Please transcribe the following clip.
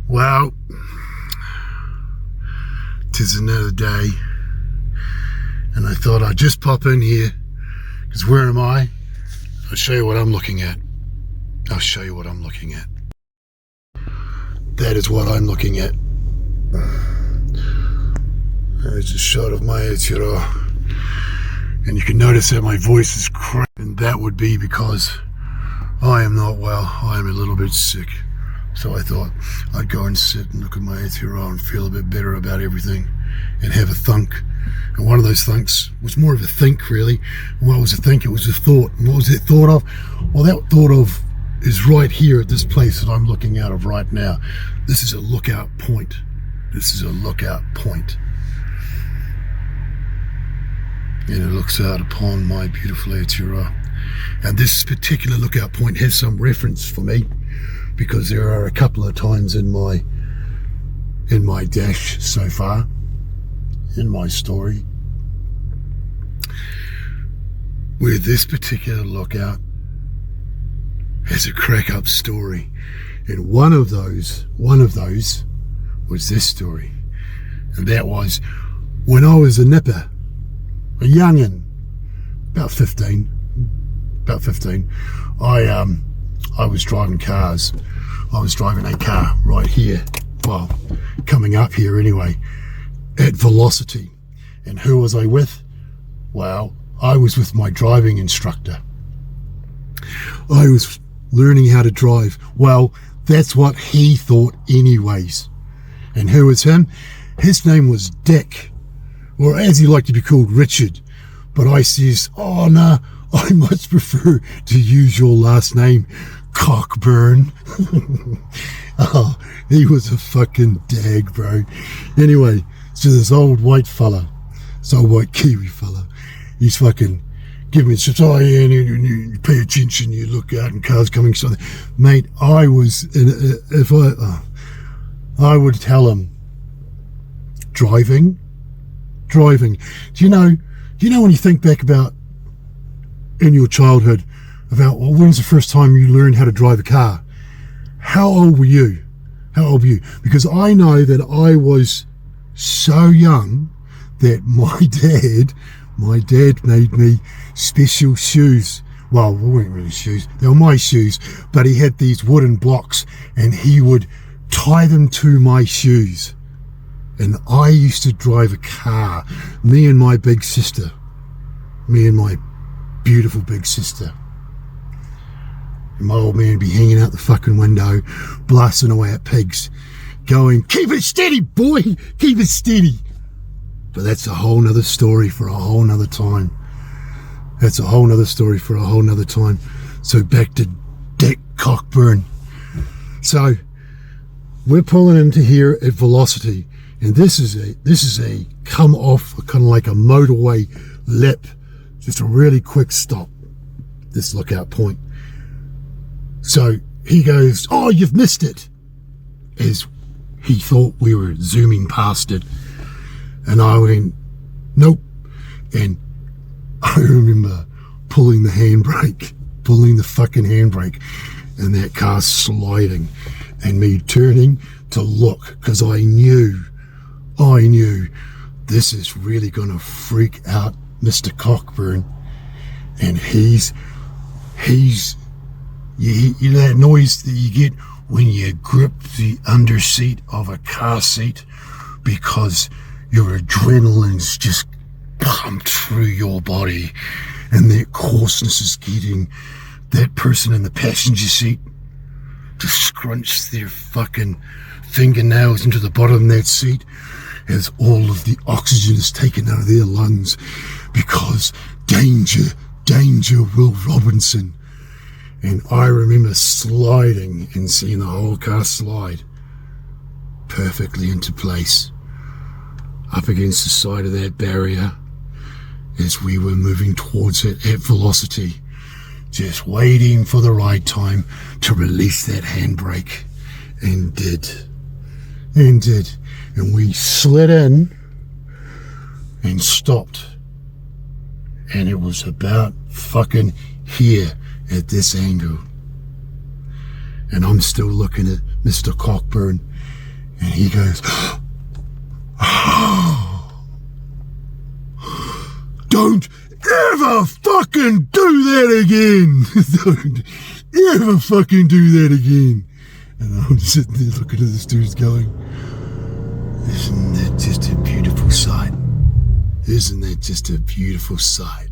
Well, 'tis another day, and I thought I'd just pop in here, because where am I? I'll show you what I'm looking at. That is what I'm looking at. There's a shot of my Aotearoa, and you can notice that my voice is cracked, and that would be because I am not well. I am a little bit sick. So I thought I'd go and sit and look at my Aotearoa and feel a bit better about everything and have a thunk. And one of those thunks was more of a think, really. And what was a think? It was a thought. And what was it thought of? Well, that thought of is right here at this place that I'm looking out of right now. This is a lookout point. And it looks out upon my beautiful Aotearoa. And this particular lookout point has some reference for me, because there are a couple of times in my dash so far, in my story, where this particular lookout has a crack up story. And one of those was this story. And that was when I was a nipper, a young'un, about 15, I was driving cars. I was driving a car right here, well, coming up here anyway, at velocity. And who was I with? Well, I was with my driving instructor. I was learning how to drive. Well, that's what he thought anyways. And who was him? His name was Dick, or as he liked to be called, Richard. But I says, oh no, I much prefer to use your last name, Cockburn. Oh, he was a fucking dag, bro. Anyway, so this old white fella, this old white Kiwi fella, he's fucking giving me shit. Oh yeah, and you pay attention, you look out and cars coming. So, mate, I was, I would tell him, driving. Do you know when you think back about in your childhood about, well, when's the first time you learned how to drive a car? How old were you? Because I know that I was so young that my dad made me special shoes. Well, they weren't really shoes, they were my shoes, but he had these wooden blocks and he would tie them to my shoes. And I used to drive a car, me and my beautiful big sister. And my old man would be hanging out the fucking window, blasting away at pigs, going, keep it steady, boy, keep it steady. But that's a whole nother story for a whole nother time. So back to Dick Cockburn. So we're pulling into here at velocity, and this is a come off, kind of like a motorway lip, just a really quick stop, this lookout point. So he goes, oh, you've missed it, as he thought we were zooming past it. And I went, nope. And I remember pulling the fucking handbrake, and that car sliding, and me turning to look, because I knew this is really going to freak out Mr. Cockburn. And he's you know that noise that you get when you grip the under seat of a car seat, because your adrenaline's just pumped through your body, and that coarseness is getting that person in the passenger seat to scrunch their fucking fingernails into the bottom of that seat as all of the oxygen is taken out of their lungs, because danger, Will Robinson. And I remember sliding and seeing the whole car slide perfectly into place up against the side of that barrier as we were moving towards it at velocity, just waiting for the right time to release that handbrake. And did. And we slid in and stopped. And it was about fucking here at this angle. And I'm still looking at Mr. Cockburn, And he goes, don't ever fucking do that again. Don't ever fucking do that again. And I'm sitting there looking at this dude's going, isn't that just a beautiful sight? Isn't that just a beautiful sight?